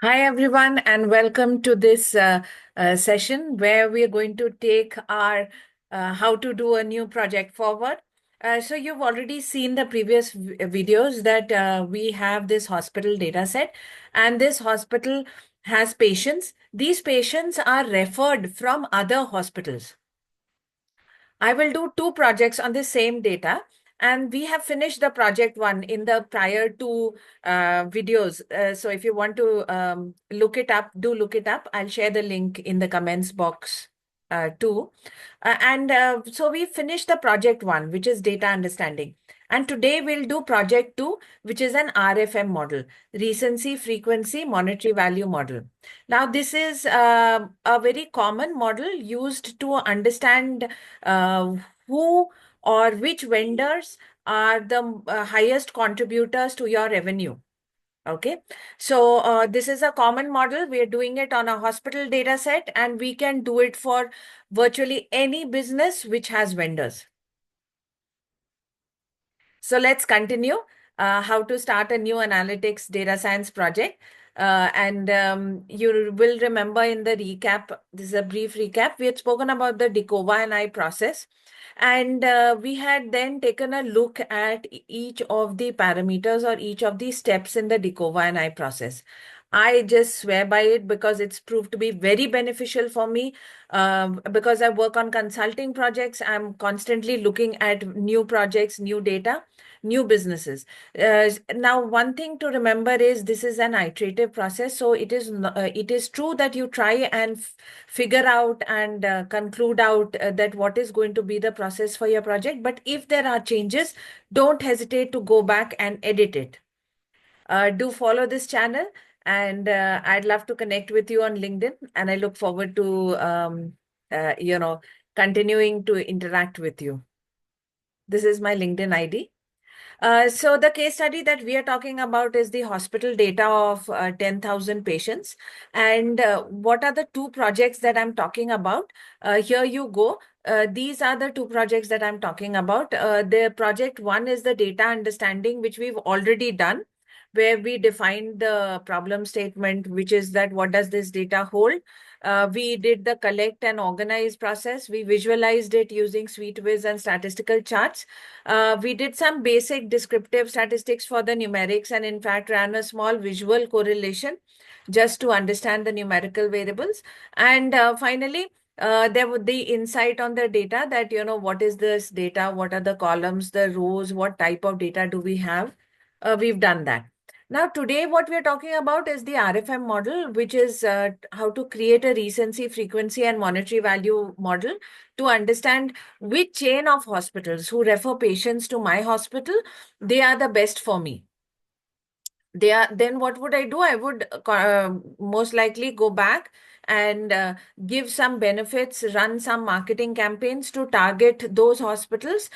Hi, everyone, and welcome to this session where we are going to take our how to do a new project forward. So you've already seen the previous videos that we have this hospital data set, and this hospital has patients. These patients are referred from other hospitals. I will do two projects on the same data. And we have finished the project one in the prior two videos. So if you want to look it up, do look it up. I'll share the link in the comments box too. And so we finished the project one, which is data understanding. And today we'll do project two, which is an RFM model, recency, frequency, monetary value model. Now, this is a very common model used to understand uh, who or which vendors are the highest contributors to your revenue. Okay, so this is a common model. We are doing it on a hospital data set, and we can do it for virtually any business which has vendors. So let's continue how to start a new analytics data science project. And you will remember in the recap, this is a brief recap, we had spoken about the Dekova and I process. And we had then taken a look at each of the parameters or each of the steps in the Dekova and I process. I just swear by it because it's proved to be very beneficial for me. Because I work on consulting projects, I'm constantly looking at new projects, new data, new businesses. Now, one thing to remember is this is an iterative process. So it is true that you try and figure out and conclude out that what is going to be the process for your project. But if there are changes, don't hesitate to go back and edit it. Do follow this channel, and I'd love to connect with you on LinkedIn. And I look forward to continuing to interact with you. This is my LinkedIn ID. So the case study that we are talking about is the hospital data of 10,000 patients. And what are the two projects that I'm talking about? Here you go. These are the two projects that I'm talking about. The project one is the data understanding, which we've already done, where we defined the problem statement, which is that what does this data hold? We did the collect and organize process. We visualized it using SuiteWiz and statistical charts. We did some basic descriptive statistics for the numerics and in fact ran a small visual correlation just to understand the numerical variables. And finally, there would the insight on the data that, what is this data? What are the columns, the rows? What type of data do we have? We've done that. Now, today, what we're talking about is the RFM model, which is how to create a recency, frequency, and monetary value model to understand which chain of hospitals who refer patients to my hospital, they are the best for me. Then what would I do? I would most likely go back and give some benefits, run some marketing campaigns to target those hospitals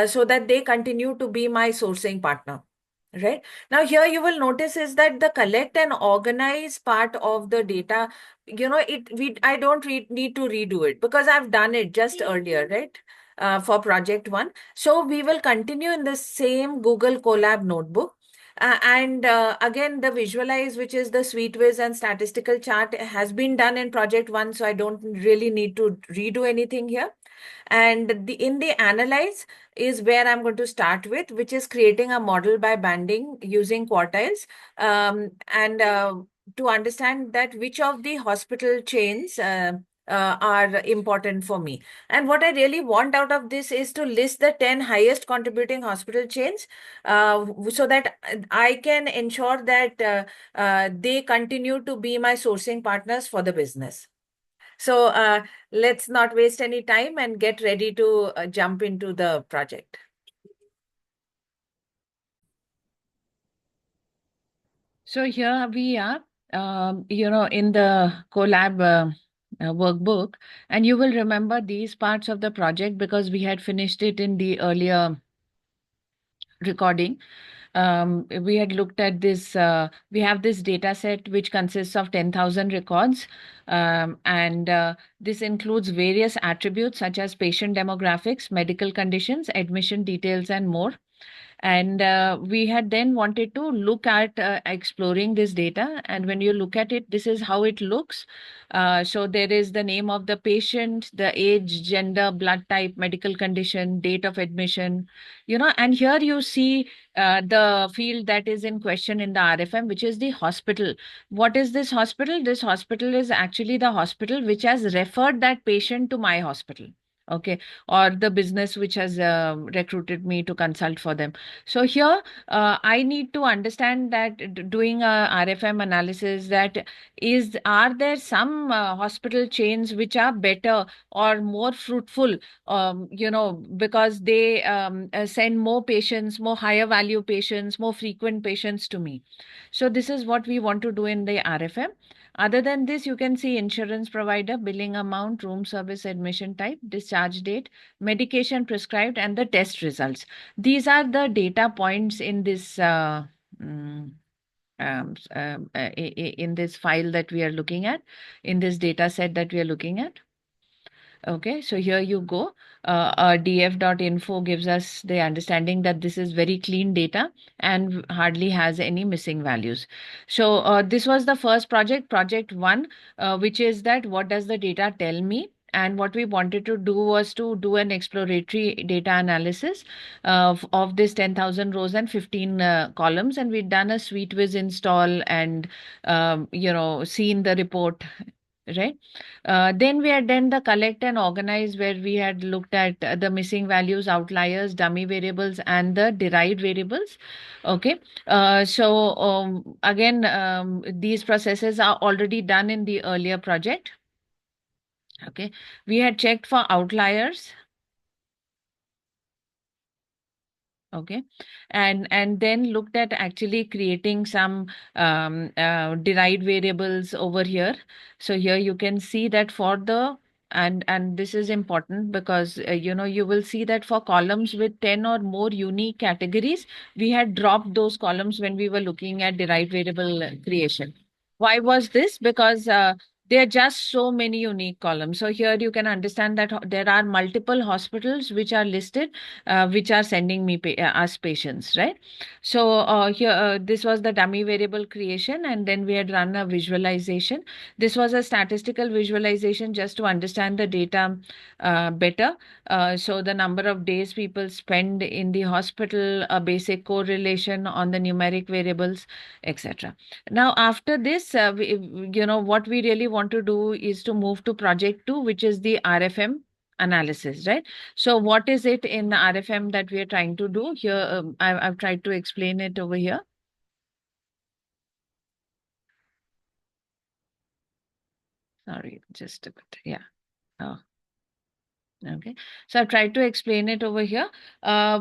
so that they continue to be my sourcing partner. Right. Now, here you will notice is that the collect and organize part of the data, I don't need to redo it because I've done it just earlier, right? For project one. So we will continue in the same Google Colab notebook. And again, the visualize, which is the SuiteWiz and statistical chart, has been done in project one, so I don't really need to redo anything here. And in the analyze is where I'm going to start with, which is creating a model by banding using quartiles. And to understand that which of the hospital chains are important for me. And what I really want out of this is to list the 10 highest contributing hospital chains so that I can ensure that they continue to be my sourcing partners for the business. So let's not waste any time and get ready to jump into the project. So here we are, in the Colab workbook, and you will remember these parts of the project because we had finished it in the earlier recording. We had looked at this, we have this data set which consists of 10,000 records. And this includes various attributes such as patient demographics, medical conditions, admission details, and more. And we had then wanted to look at exploring this data. And when you look at it, this is how it looks. So there is the name of the patient, the age, gender, blood type, medical condition, date of admission, and here you see the field that is in question in the RFM, which is the hospital. What is this hospital? This hospital is actually the hospital which has referred that patient to my hospital. Okay, or the business which has recruited me to consult for them. So here, I need to understand that doing a RFM analysis, that are there some hospital chains which are better or more fruitful, because they send more patients, more higher value patients, more frequent patients to me. So this is what we want to do in the RFM. Other than this, you can see insurance provider, billing amount, room service admission type, discharge date, medication prescribed, and the test results. These are the data points in this mm, in this file that we are looking at, in this data set that we are looking at. Okay, so here you go. df.info gives us the understanding that this is very clean data and hardly has any missing values. So this was the first project, project one, which is that what does the data tell me? And what we wanted to do was to do an exploratory data analysis of this 10,000 rows and 15 columns. And we've done a SuiteWiz install and, seen the report, right? Then we had done the collect and organize, where we had looked at the missing values, outliers, dummy variables, and the derived variables. Okay. So again, these processes are already done in the earlier project. Okay. We had checked for outliers. Okay, and then looked at actually creating some derived variables over here. So here you can see that for the, and this is important because you will see that for columns with 10 or more unique categories, we had dropped those columns when we were looking at derived variable creation. Why was this? Because there are just so many unique columns. So here you can understand that there are multiple hospitals which are listed, which are sending me us patients, right? So here, this was the dummy variable creation, and then we had run a visualization. This was a statistical visualization just to understand the data better. So the number of days people spend in the hospital, a basic correlation on the numeric variables, etc. Now, after this, what we really want to do is to move to project two, which is the RFM analysis, right? So what is it in RFM that we are trying to do here? I've tried to explain it over here. Sorry, just a bit. Yeah. Oh. Okay, so I've tried to explain it over here.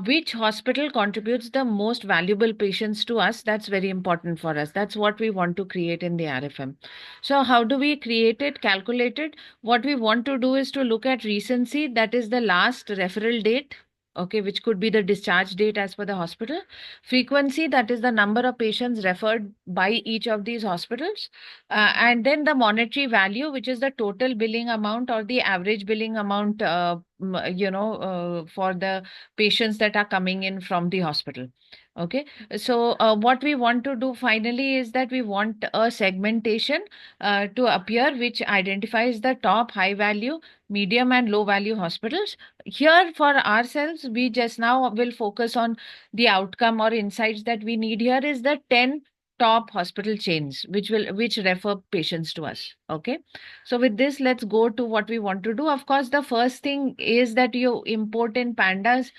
Which hospital contributes the most valuable patients to us? That's very important for us. That's what we want to create in the RFM. So how do we create it, calculate it? What we want to do is to look at recency, that is the last referral date. Okay, which could be the discharge date as per the hospital. Frequency, that is the number of patients referred by each of these hospitals. And then the monetary value, which is the total billing amount or the average billing amount, for the patients that are coming in from the hospital. Okay, so what we want to do finally is that we want a segmentation to appear which identifies the top high value, medium, and low value hospitals. Here for ourselves, we just now will focus on the outcome or insights that we need. Here is the 10 top hospital chains which refer patients to us. Okay, so with this, let's go to what we want to do. Of course, the first thing is that you import in pandas,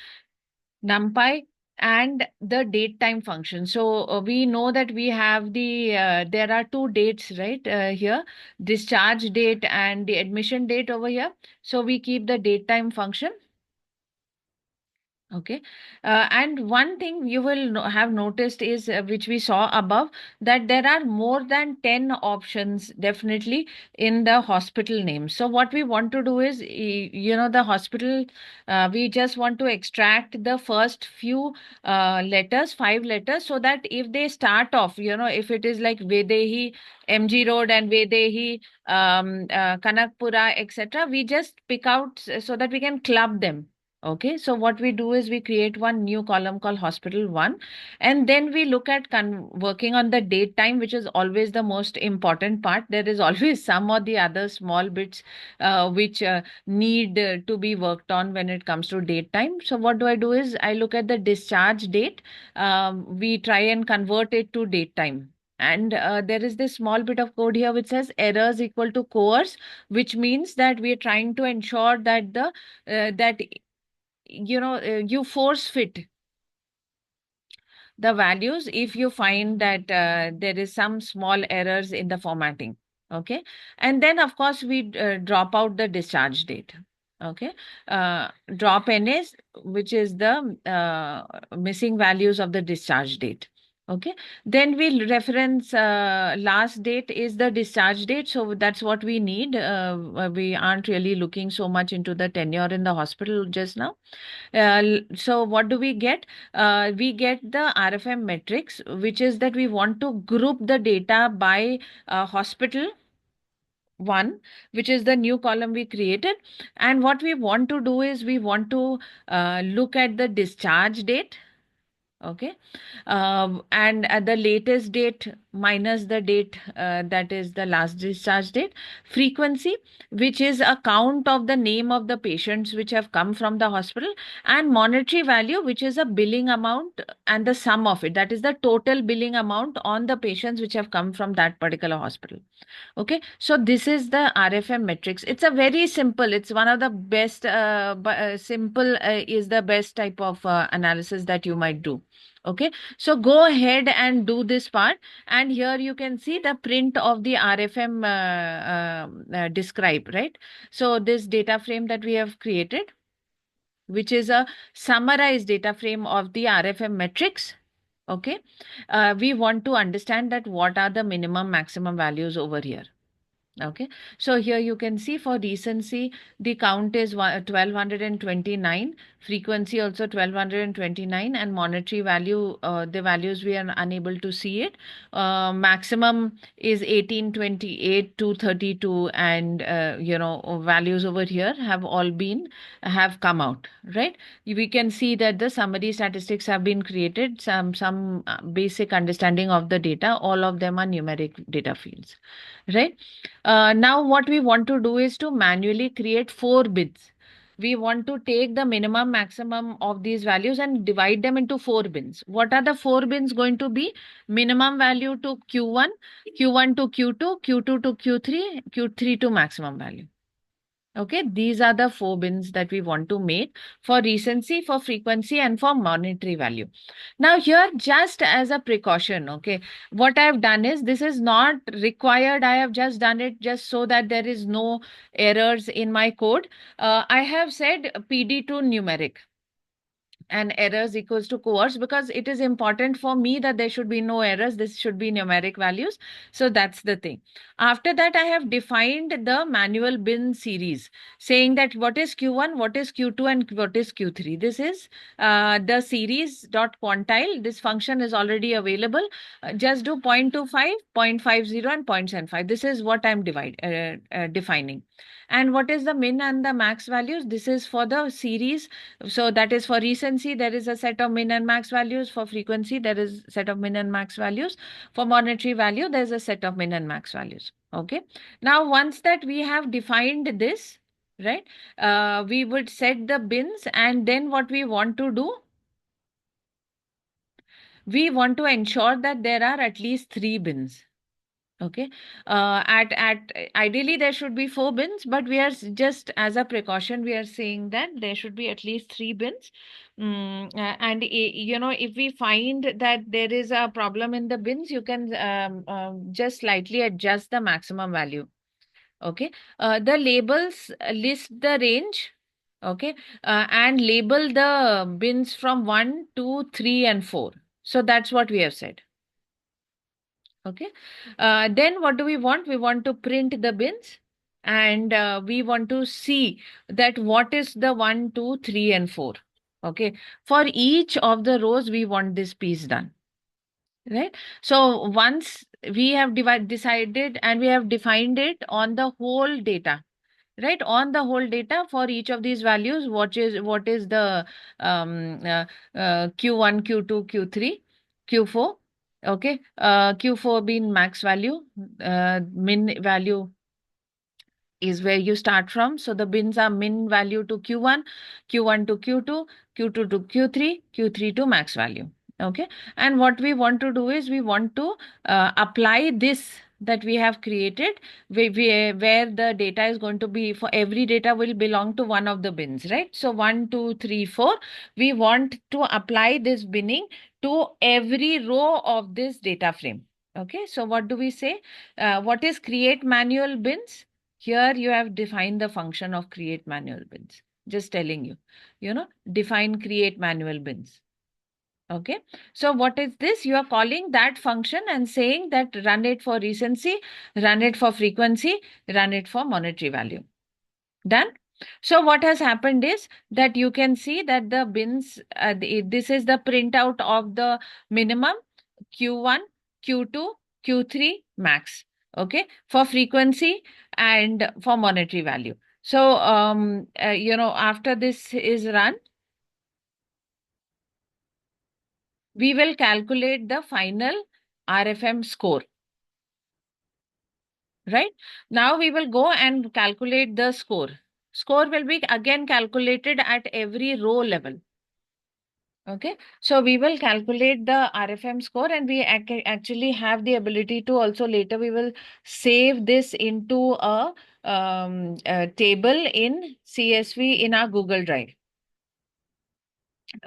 numpy, and the date time function. So we know that we have there are two dates, right? Here, discharge date and the admission date over here. So we keep the date time function. Okay. And one thing you will have noticed is, which we saw above, that there are more than 10 options definitely in the hospital name. So what we want to do is, the hospital, we just want to extract the first few letters, 5 letters, so that if they start off, if it is like Vedehi, MG Road and Vedehi, Kanakpura, etc., we just pick out so that we can club them. Okay, so what we do is we create one new column called hospital one, and then we look at working on the date time, which is always the most important part. There is always some or the other small bits which need to be worked on when it comes to date time. So what do I do is I look at the discharge date. We try and convert it to date time. And there is this small bit of code here which says errors equal to coerce, which means that we are trying to ensure that the that you force fit the values if you find that there is some small errors in the formatting. Okay, and then of course we drop out the discharge date. Okay, drop NS, which is the missing values of the discharge date. Okay, then we'll reference last date is the discharge date, so that's what we need. We aren't really looking so much into the tenure in the hospital just now. So what do we get? We get the RFM metrics, which is that we want to group the data by hospital one, which is the new column we created. And what we want to do is we want to look at the discharge date. Okay, and at the latest date minus the date that is the last discharge date, frequency, which is a count of the name of the patients which have come from the hospital, and monetary value, which is a billing amount and the sum of it, that is the total billing amount on the patients which have come from that particular hospital. Okay, so this is the RFM metrics. It's a very simple, it's one of the best, simple is the best type of analysis that you might do. Okay, so go ahead and do this part. And here you can see the print of the RFM describe, right? So this data frame that we have created, which is a summarized data frame of the RFM metrics. Okay, we want to understand that what are the minimum maximum values over here. Okay, so here you can see for recency, the count is 1229, frequency also 1229, and monetary value, the values we are unable to see it. Maximum is 1828, 232, and values over here have all been have come out, right? We can see that the summary statistics have been created, some basic understanding of the data. All of them are numeric data fields, right? Now, what we want to do is to manually create four bins. We want to take the minimum maximum of these values and divide them into four bins. What are the four bins going to be? Minimum value to Q1, Q1 to Q2, Q2 to Q3, Q3 to maximum value. Okay, these are the four bins that we want to make for recency, for frequency, and for monetary value. Now, here, just as a precaution, okay, what I have done is this is not required. I have just done it just so that there is no errors in my code. I have said PD to numeric and errors equals to coerce, because it is important for me that there should be no errors. This should be numeric values. So that's the thing. After that, I have defined the manual bin series, saying that what is Q1, what is Q2, and what is Q3. This is the series dot quantile. This function is already available. Just do 0.25, 0.50, and 0.75. This is what I'm defining. And what is the min and the max values? This is for the series. So that is for recency, there is a set of min and max values. For frequency, there is a set of min and max values. For monetary value, there's a set of min and max values. Okay. Now, once that we have defined this, right, we would set the bins, and then what we want to do, we want to ensure that there are at least three bins. Okay. At ideally there should be four bins, but we are just as a precaution, we are saying that there should be at least three bins. And if we find that there is a problem in the bins, you can just slightly adjust the maximum value. Okay. The labels list the range. Okay. And label the bins from 1, 2, 3, and 4. So that's what we have said. Okay. Then what do we want? We want to print the bins, and we want to see that what is the 1, 2, 3, and 4. Okay. For each of the rows, we want this piece done. Right. So once we have decided and we have defined it on the whole data, right? On the whole data for each of these values, what is the Q1, Q2, Q3, Q4. Okay, Q4 being max value, min value is where you start from. So the bins are min value to Q1, Q1 to Q2, Q2 to Q3, Q3 to max value. Okay. And what we want to do is we want to apply this that we have created where the data is going to be, for every data will belong to one of the bins, right? So 1, 2, 3, 4, we want to apply this binning to every row of this data frame. Okay. So what do we say? What is create manual bins? Here you have defined the function of create manual bins. Just telling you, define create manual bins. Okay. So what is this? You are calling that function and saying that run it for recency, run it for frequency, run it for monetary value. Done. So what has happened is that you can see that the bins, this is the printout of the minimum, Q1, Q2, Q3, max. Okay, for frequency and for monetary value. So, after this is run, we will calculate the final RFM score. Right? Now we will go and calculate the score. Score will be again calculated at every row level. Okay, so we will calculate the RFM score, and we actually have the ability to also later we will save this into a table in CSV in our Google Drive.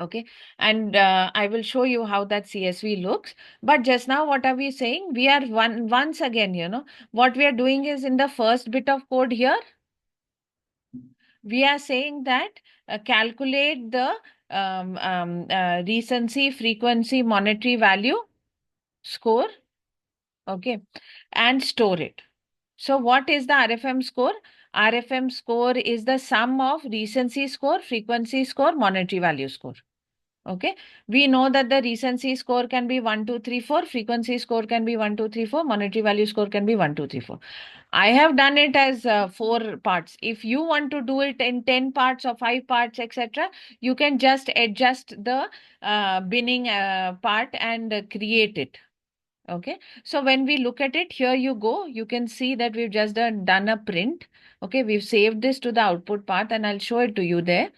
Okay, and I will show you how that CSV looks. But just now, what are we saying? We are once again, what we are doing is in the first bit of code here, we are saying that calculate the recency, frequency, monetary value score, okay, and store it. So what is the RFM score? RFM score is the sum of recency score, frequency score, monetary value score. Okay, we know that the recency score can be 1, 2, 3, 4, frequency score can be 1, 2, 3, 4, monetary value score can be 1, 2, 3, 4. I have done it as 4 parts. If you want to do it in 10 parts or 5 parts, etc., you can just adjust the binning part and create it. Okay, so when we look at it, here you go, you can see that we've just done a print. Okay, we've saved this to the output path, and I'll show it to you there.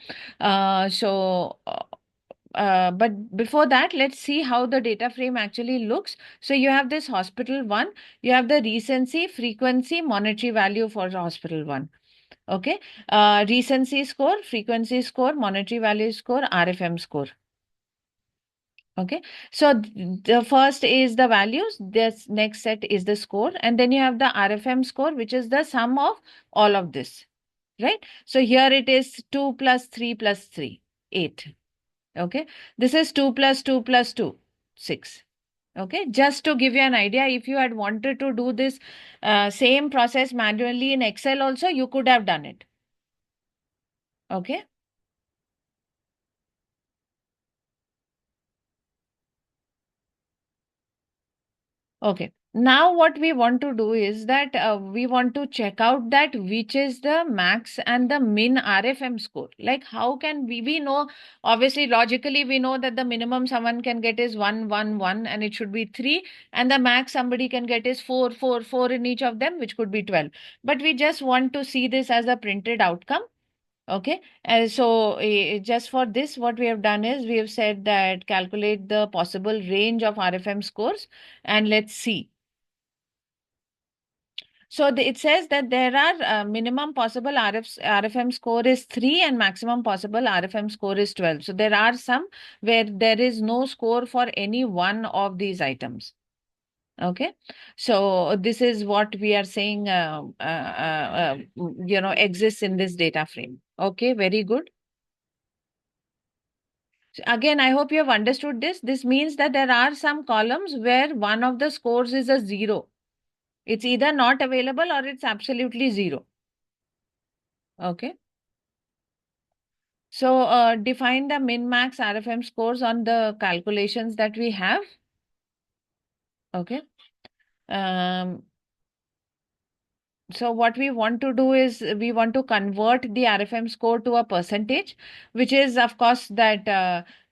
But before that, let's see how the data frame actually looks. So you have this hospital 1, you have the recency, frequency, monetary value for the hospital 1. Okay, recency score, frequency score, monetary value score, RFM score. Okay, so the first is the values, this next set is the score, and then you have the RFM score, which is the sum of all of this, right? So here it is 2 plus 3 plus 3, 8. Okay, this is 2 plus 2 plus 2, 6. Okay, just to give you an idea, if you had wanted to do this same process manually in Excel also, you could have done it. Okay. Okay. Now what we want to do is that we want to check out that which is the max and the min RFM score. Like how can we know, obviously logically we know that the minimum someone can get is 1, 1, 1 and it should be 3, and the max somebody can get is 4, 4, 4 in each of them, which could be 12. But we just want to see this as a printed outcome. Okay, so just for this, what we have done is we have said that calculate the possible range of RFM scores, and let's see. So it says that there are minimum possible RFM score is 3 and maximum possible RFM score is 12. So there are some where there is no score for any one of these items. Okay, so this is what we are saying, exists in this data frame. Okay, very good. Again, I hope you have understood this. This means that there are some columns where one of the scores is a 0. It's either not available or it's absolutely 0. Okay. So define the min-max RFM scores on the calculations that we have. Okay. Um, So what we want to do is we want to convert the RFM score to a percentage, which is of course that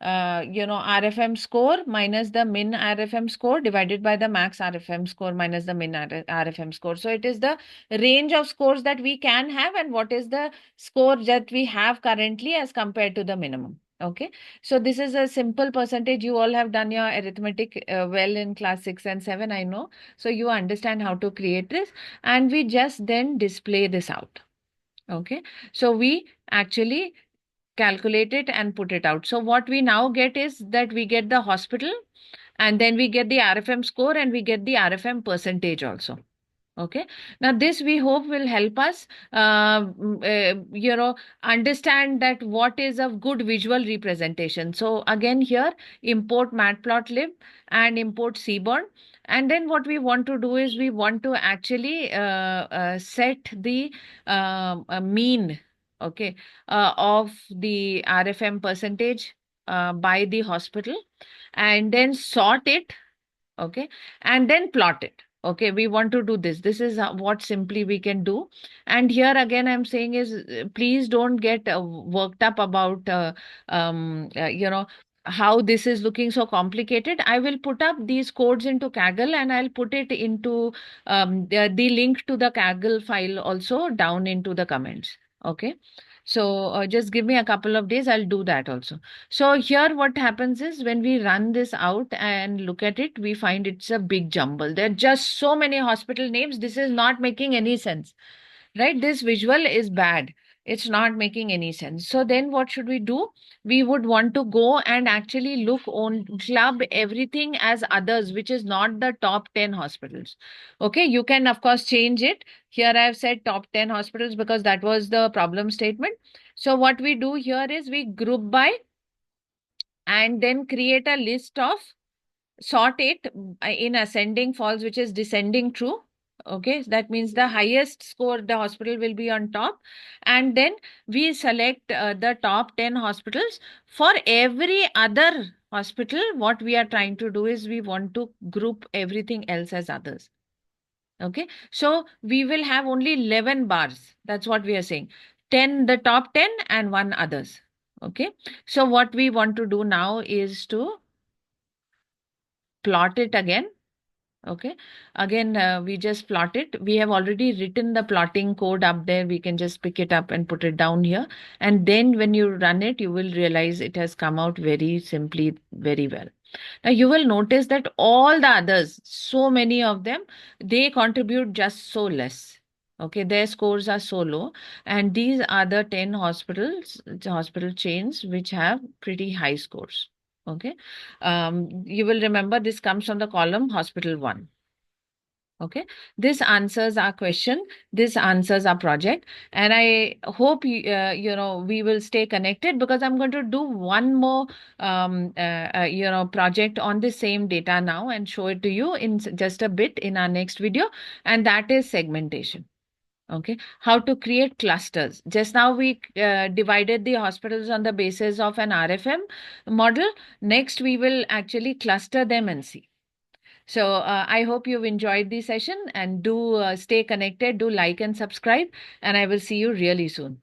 RFM score minus the min RFM score divided by the max RFM score minus the min RFM score. So it is the range of scores that we can have and what is the score that we have currently as compared to the minimum. Okay, so this is a simple percentage. You all have done your arithmetic well in class 6 and 7, I know. So you understand how to create this, and we just then display this out. Okay, so we actually calculate it and put it out. So what we now get is that we get the hospital, and then we get the RFM score, and we get the RFM percentage also. Okay, now this we hope will help us, understand that what is a good visual representation. So again, here import matplotlib and import seaborn. And then what we want to do is we want to actually set the mean, okay, of the RFM percentage by the hospital, and then sort it, okay, and then plot it. Okay, we want to do this. This is what simply we can do. And here again I'm saying is, please don't get worked up about how this is looking so complicated. I will put up these codes into Kaggle, and I'll put it into the link to the Kaggle file also down into the comments. Okay, so just give me a couple of days, I'll do that also. So here what happens is when we run this out and look at it, we find it's a big jumble. There are just so many hospital names. This is not making any sense, right? This visual is bad. It's not making any sense. So then what should we do? We would want to go and actually look on club everything as others, which is not the top 10 hospitals. Okay, you can of course change it. Here I have said top 10 hospitals because that was the problem statement. So what we do here is we group by and then create a list of, sort it in ascending falls, which is descending true. Okay, that means the highest score the hospital will be on top, and then we select the top 10 hospitals. For every other hospital, what we are trying to do is we want to group everything else as others. Okay, so we will have only 11 bars. That's what we are saying. 10 the top 10 and 1 others. Okay, so what we want to do now is to plot it again. Okay, again, we just plot it. We have already written the plotting code up there. We can just pick it up and put it down here. And then when you run it, you will realize it has come out very simply, very well. Now you will notice that all the others, so many of them, they contribute just so less. Okay, their scores are so low. And these are the 10 hospitals, hospital chains, which have pretty high scores. Okay, you will remember this comes from the column hospital 1. Okay, this answers our question. This answers our project, and I hope we will stay connected, because I'm going to do one more project on the same data now and show it to you in just a bit in our next video, and that is segmentation. Okay, how to create clusters. Just now we divided the hospitals on the basis of an RFM model. Next, we will actually cluster them and see. So I hope you've enjoyed the session, and do stay connected, do like and subscribe, and I will see you really soon.